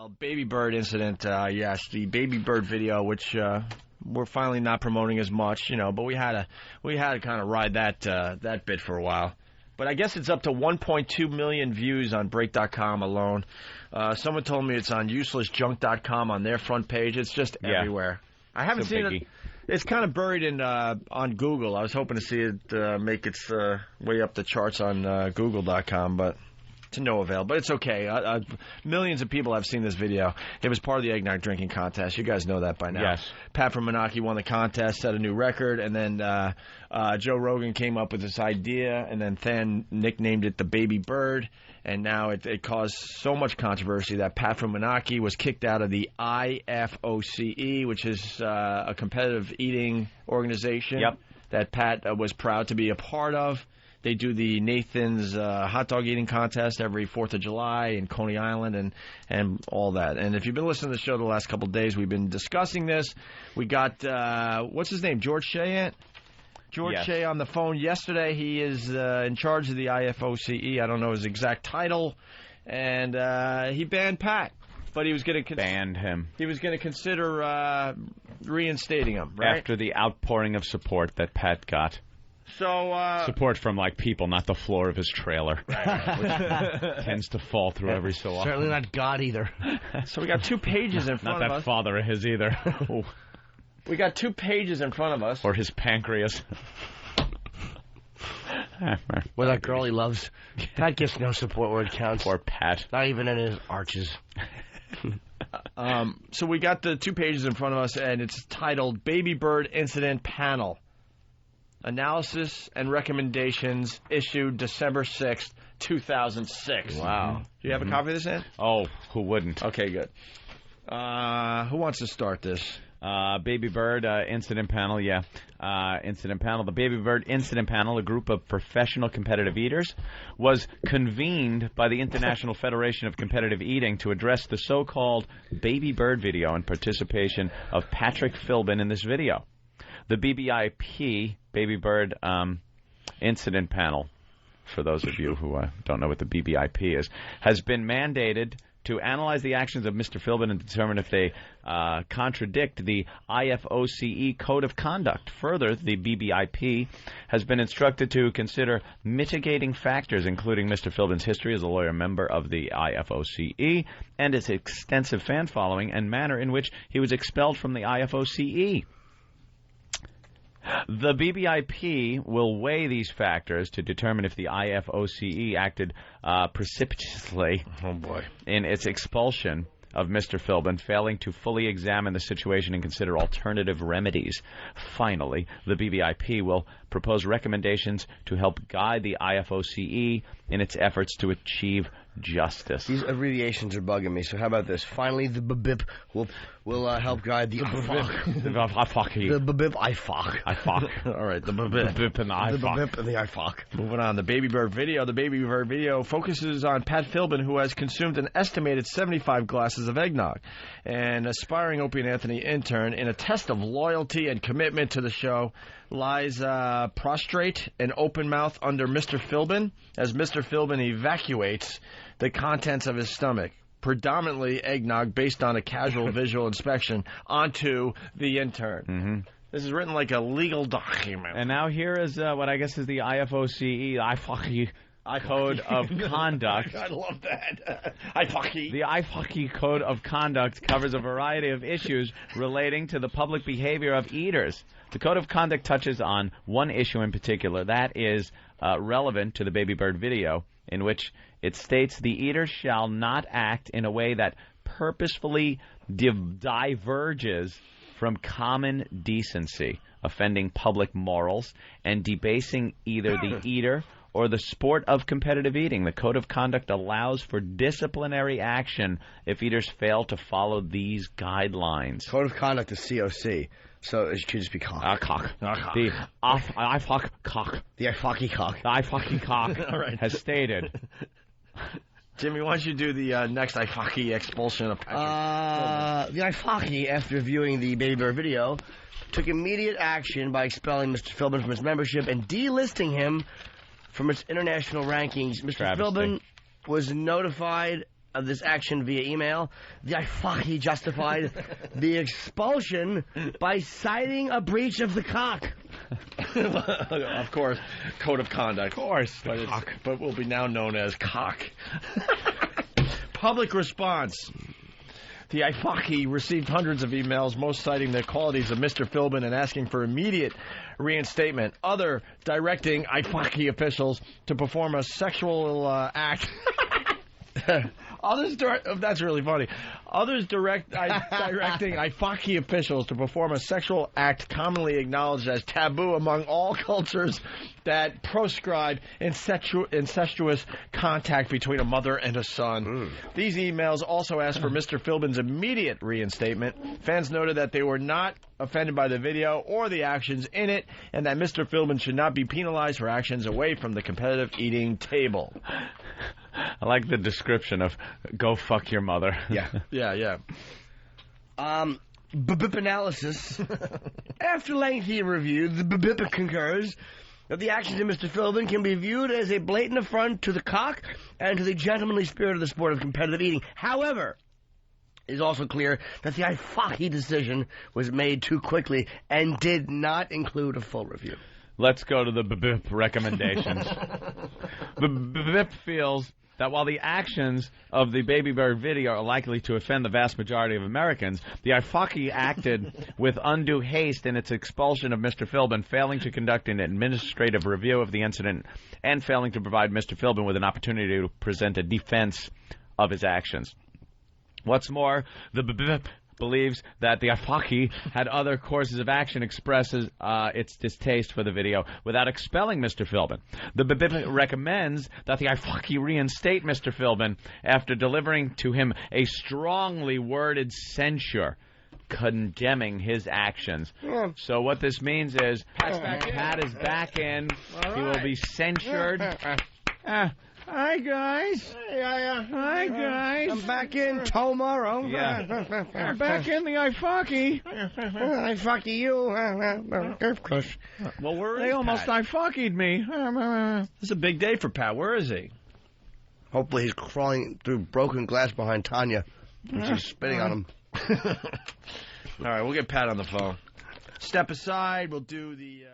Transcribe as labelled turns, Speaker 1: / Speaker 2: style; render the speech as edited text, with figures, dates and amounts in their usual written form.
Speaker 1: Well, Baby Bird incident, yes, the Baby Bird video, which we're finally not promoting as much, but we had to kind of ride that bit for a while. But I guess it's up to 1.2 million views on Break.com alone. Someone told me it's on uselessjunk.com on their front page. It's just everywhere. I haven't seen it. It's kind of buried in on Google. I was hoping to see it make its way up the charts on Google.com, but to no avail. But it's okay. Millions of people have seen this video. It was part of the eggnog drinking contest. You guys know that by now.
Speaker 2: Yes.
Speaker 1: Pat from Moonachie won the contest, set a new record, and then Joe Rogan came up with this idea, and then Than nicknamed it the Baby Bird, and now it caused so much controversy that Pat from Moonachie was kicked out of the IFOCE, which is a competitive eating organization that Pat was proud to be a part of. They do the Nathan's hot dog eating contest every 4th of July in Coney Island and all that. And if you've been listening to the show the last couple of days, we've been discussing this. We got, what's his name, George Shea? George Shea on the phone yesterday. He is in charge of the IFOCE. I don't know his exact title. And he banned Pat. But he was going to
Speaker 2: banned him.
Speaker 1: He was going to consider reinstating him, right?
Speaker 2: After the outpouring of support that Pat got.
Speaker 1: So
Speaker 2: support from people, not the floor of his trailer, which tends to fall through every so often.
Speaker 3: Certainly not God either.
Speaker 1: So we got 2 pages in front of us.
Speaker 2: Not that father of his either.
Speaker 1: We got 2 pages in front of us.
Speaker 2: Or his pancreas.
Speaker 3: Or that girl he loves. Pat gets no support where it counts.
Speaker 2: Or Pat.
Speaker 3: Not even in his arches.
Speaker 1: So we got the 2 pages in front of us, and it's titled Baby Bird Incident Panel. Analysis and recommendations issued December 6th, 2006.
Speaker 3: Wow.
Speaker 1: Do you have a copy of this, Ed?
Speaker 2: Oh, who wouldn't?
Speaker 1: Okay, good. Who wants to start this?
Speaker 2: Baby Bird Incident Panel, Incident Panel. The Baby Bird Incident Panel, a group of professional competitive eaters, was convened by the International Federation of Competitive Eating to address the so-called Baby Bird video and participation of Patrick Philbin in this video. The BBIP, Baby Bird Incident Panel, for those of you who don't know what the BBIP is, has been mandated to analyze the actions of Mr. Philbin and determine if they contradict the IFOCE Code of Conduct. Further, the BBIP has been instructed to consider mitigating factors, including Mr. Philbin's history as a lawyer member of the IFOCE and his extensive fan following and manner in which he was expelled from the IFOCE. The BBIP will weigh these factors to determine if the IFOCE acted precipitously in its expulsion of Mr. Philbin, failing to fully examine the situation and consider alternative remedies. Finally, the BBIP will propose recommendations to help guide the IFOCE in its efforts to achieve justice.
Speaker 3: These abbreviations are bugging me, so how about this? Finally, the BBIP will help guide the IFOC.
Speaker 2: The
Speaker 3: BBIP IFOC.
Speaker 1: All right, the BBIP
Speaker 2: and the IFOC.
Speaker 3: The BBIP and the IFOC.
Speaker 1: Moving on, the Baby Bird video. The Baby Bird video focuses on Pat Philbin, who has consumed an estimated 75 glasses of eggnog. An aspiring Opie and Anthony intern, in a test of loyalty and commitment to the show, lies prostrate and open mouth under Mr. Philbin as Mr. Philbin evacuates the contents of his stomach, predominantly eggnog based on a casual visual inspection, onto the intern.
Speaker 2: Mm-hmm.
Speaker 1: This is written like a legal document.
Speaker 2: And now here is what I guess is the IFOCE, Code of Conduct.
Speaker 1: I love that.
Speaker 2: The IFOCE Code of Conduct covers a variety of issues relating to the public behavior of eaters. The Code of Conduct touches on one issue in particular that is relevant to the Baby Bird video, in which it states the eater shall not act in a way that purposefully diverges from common decency, offending public morals, and debasing either the eater or the sport of competitive eating. The Code of Conduct allows for disciplinary action if eaters fail to follow these guidelines.
Speaker 3: Code of Conduct is COC, so it could just be cock.
Speaker 2: Cock.
Speaker 3: Cock.
Speaker 2: The IFOC cock.
Speaker 3: The IFOCE cock.
Speaker 2: The IFOCE cock has stated.
Speaker 1: Jimmy, why don't you do the next IFOCE expulsion of Patrick?
Speaker 3: The IFOCE, after viewing the Baby Bird video, took immediate action by expelling Mr. Philbin from his membership and delisting him from its international rankings. Mr. Philbin was notified of this action via email, the Ifaki justified the expulsion by citing a breach of the cock.
Speaker 1: Of course, code of conduct.
Speaker 2: Of course,
Speaker 1: but will be now known as cock. Public response. The Ifaki received hundreds of emails, most citing the qualities of Mr. Philbin and asking for immediate reinstatement. Other directing Ifaki officials to perform a sexual act. That's really funny. Others directing Ifaki officials to perform a sexual act commonly acknowledged as taboo among all cultures that proscribe incestuous contact between a mother and a son. These emails also asked for Mr. Philbin's immediate reinstatement. Fans noted that they were not offended by the video or the actions in it, and that Mr. Philbin should not be penalized for actions away from the competitive eating table.
Speaker 2: I like the description of "go fuck your mother."
Speaker 1: Yeah.
Speaker 3: BBIP analysis. After lengthy review, the BBIP concurs that the actions of Mr. Philbin can be viewed as a blatant affront to the cock and to the gentlemanly spirit of the sport of competitive eating. However, it is also clear that the Ifaki decision was made too quickly and did not include a full review.
Speaker 2: Let's go to the BBIP recommendations. The BBIP feels that while the actions of the Baby Bird video are likely to offend the vast majority of Americans, the Ifaki acted with undue haste in its expulsion of Mr. Philbin, failing to conduct an administrative review of the incident and failing to provide Mr. Philbin with an opportunity to present a defense of his actions. What's more, the BBIP believes that the Ifaki had other courses of action expresses its distaste for the video without expelling Mr. Philbin. The BBIP recommends that the Ifaki reinstate Mr. Philbin after delivering to him a strongly worded censure condemning his actions. So what this means is Pat is back in. Right. He will be censured. Hi, guys. Hi, guys.
Speaker 3: I'm back in tomorrow.
Speaker 2: Yeah. I'm back in the Ifaki.
Speaker 3: Ifaki you. Of course.
Speaker 1: Well,
Speaker 2: they almost Ifaki'd me.
Speaker 1: This is a big day for Pat. Where is he?
Speaker 3: Hopefully he's crawling through broken glass behind Tanya. And she's spitting on him.
Speaker 1: All right, we'll get Pat on the phone. Step aside. We'll do the...